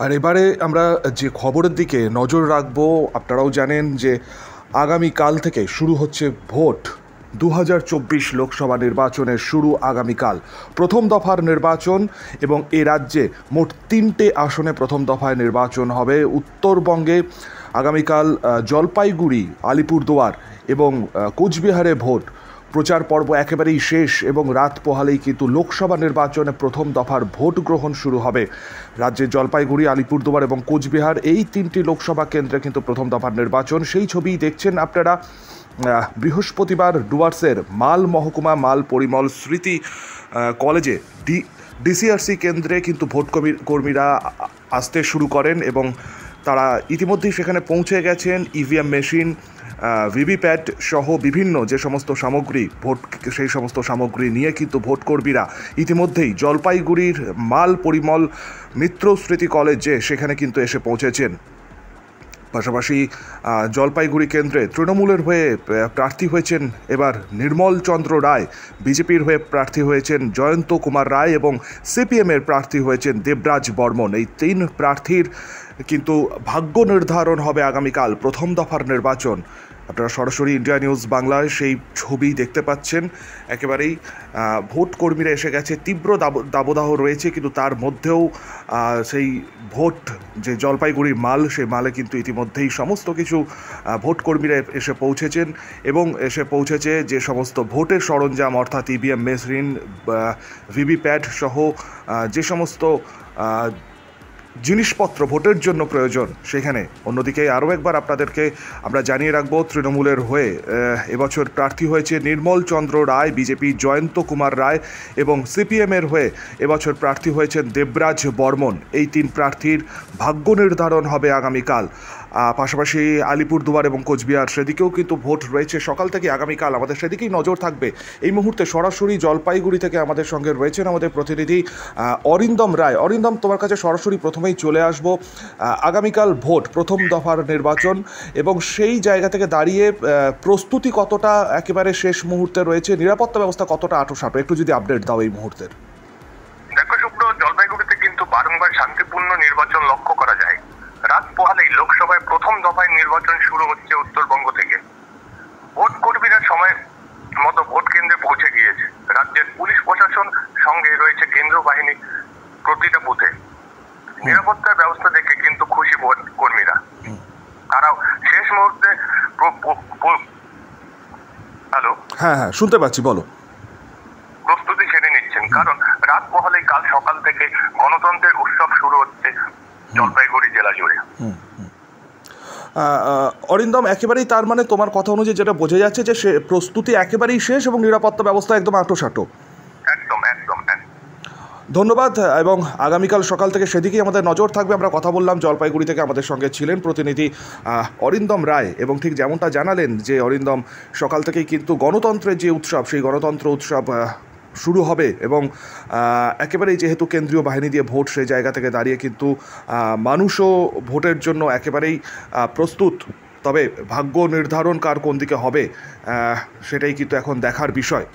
আর এবারে আমরা যে খবরের দিকে নজর রাখবো, আপনারাও জানেন যে আগামীকাল থেকে শুরু হচ্ছে ভোট। 2024 লোকসভা নির্বাচনের শুরু আগামীকাল। প্রথম দফার নির্বাচন এবং এ রাজ্যে মোট 3টে আসনে প্রথম দফায় নির্বাচন হবে। উত্তরবঙ্গে আগামীকাল জলপাইগুড়ি, আলিপুরদুয়ার এবং কোচবিহারে ভোট। প্রচার পর্ব একেবারেই শেষ এবং রাত পোহালেই কিন্তু লোকসভা নির্বাচনে প্রথম দফার ভোট গ্রহণ শুরু হবে। রাজ্যের জলপাইগুড়ি, আলিপুরদুয়ার এবং কোচবিহার এই 3টি লোকসভা কেন্দ্রে কিন্তু প্রথম দফার নির্বাচন। সেই ছবি দেখছেন আপনারা। বৃহস্পতিবার ডুয়ার্সের মাল মহকুমা মাল পরিমল স্মৃতি কলেজে ডিসিআরসি কেন্দ্রে কিন্তু ভোট কর্মীরা আসতে শুরু করেন এবং তারা ইতিমধ্যেই সেখানে পৌঁছে গেছেন। ইভিএম মেশিন, ভিভিপ্যাট সহ বিভিন্ন যে সমস্ত সামগ্রী সেই সমস্ত সামগ্রী নিয়ে কিন্তু ভোট কর্মীরা ইতিমধ্যেই জলপাইগুড়ির মাল পরিমল মিত্র স্মৃতি কলেজে সেখানে কিন্তু এসে পৌঁছেছেন। পাশাপাশি জলপাইগুড়ি কেন্দ্রে তৃণমূলের হয়ে প্রার্থী হয়েছেন এবার নির্মল চন্দ্র রায়, বিজেপির হয়ে প্রার্থী হয়েছেন জয়ন্ত কুমার রায় এবং সিপিএমের প্রার্থী হয়েছেন দেবরাজ বর্মন। এই 3 প্রার্থীর কিন্তু ভাগ্য নির্ধারণ হবে আগামীকাল প্রথম দফার নির্বাচন। আপনারা সরাসরি ইন্ডিয়া নিউজ বাংলায় সেই ছবি দেখতে পাচ্ছেন। একেবারেই ভোট কর্মীরা এসে গেছে, তীব্র দাবদাহ রয়েছে, কিন্তু তার মধ্যেও সেই ভোট যে জলপাইগুড়ির মাল, সেই মালে কিন্তু ইতিমধ্যেই সমস্ত কিছু ভোট কর্মীরা এসে পৌঁছেছেন এবং এসে পৌঁছেছে যে সমস্ত ভোটের সরঞ্জাম, অর্থাৎ ইভিএম মেশিন, ভিভিপ্যাট সহ যে সমস্ত জিনিসপত্র ভোটের জন্য প্রয়োজন সেখানে। অন্যদিকে আরও একবার আপনাদেরকে আমরা জানিয়ে রাখবো, তৃণমূলের হয়ে এবছর প্রার্থী হয়েছে নির্মল চন্দ্র রায়, বিজেপি জয়ন্ত কুমার রায় এবং সিপিএমের হয়ে এবছর প্রার্থী হয়েছেন দেবরাজ বর্মন। এই 3 প্রার্থীর ভাগ্য নির্ধারণ হবে আগামীকাল। পাশাপাশি আলিপুরদুয়ার এবং কোচবিহার সেদিকেও কিন্তু ভোট রয়েছে সকাল থেকে। আগামীকাল আমাদের সেদিকেই নজর থাকবে। এই মুহূর্তে সরাসরি জলপাইগুড়ি থেকে আমাদের সঙ্গে রয়েছেন আমাদের প্রতিনিধি অরিন্দম রায়। অরিন্দম, তোমার কাছে সরাসরি প্রথমেই চলে আসব। আগামীকাল ভোট, প্রথম দফার নির্বাচন, এবং সেই জায়গা থেকে দাঁড়িয়ে প্রস্তুতি কতটা একেবারে শেষ মুহূর্তে রয়েছে, নিরাপত্তা ব্যবস্থা কতটা আঁটোসাঁটো, একটু যদি আপডেট দাও এই মুহূর্তের। দেখো শুভ্র, জলপাইগুড়িতে কিন্তু বারংবার শান্তিপূর্ণ নির্বাচন লক্ষ্য করা যায়। রাত পোহালেই লোকসভায় প্রথম দফায় নির্বাচন শুরু হচ্ছে উত্তরবঙ্গ থেকে। ভোট কর্মীরা সময় মতো ভোট কেন্দ্রে পৌঁছে গিয়েছে। রাজ্যের পুলিশ প্রশাসন সঙ্গে রয়েছে কেন্দ্রীয় বাহিনী প্রতিটা বুথে। নিরাপত্তার ব্যবস্থা দেখে কিন্তু খুশি ভোট কর্মীরা। তারাও শেষ মুহূর্তে হ্যালো, হ্যাঁ হ্যাঁ শুনতে পাচ্ছি, বলো। প্রস্তুতি সেরে নিচ্ছেন, কারণ রাত পোহালেই কাল সকাল থেকে গণতন্ত্রের উৎসব শুরু হচ্ছে জলপাইগুড়ি জেলা জুড়ে। অরিন্দম, একেবারেই তার মানে তোমার কথা অনুযায়ী যেটা বোঝা যাচ্ছে যে প্রস্তুতি একেবারেই শেষ এবং নিরাপত্তা ব্যবস্থা একদম আঁটোসাঁটো। একদম একদম। ধন্যবাদ, এবং আগামীকাল সকাল থেকে সেদিকেই আমাদের নজর থাকবে। আমরা কথা বললাম, জলপাইগুড়ি থেকে আমাদের সঙ্গে ছিলেন প্রতিনিধি অরিন্দম রায়, এবং ঠিক যেমনটা জানালেন যে অরিন্দম, সকাল থেকেই কিন্তু গণতন্ত্রের যে উৎসব, সেই গণতন্ত্র উৎসব শুরু হবে এবং একেবারেই যেহেতু কেন্দ্রীয় বাহিনী দিয়ে ভোট, সেই জায়গা থেকে দাঁড়িয়ে কিন্তু মানুষও ভোটের জন্য একেবারেই প্রস্তুত। তবে ভাগ্য নির্ধারণ কার কোন দিকে হবে সেটাই কিন্তু এখন দেখার বিষয়।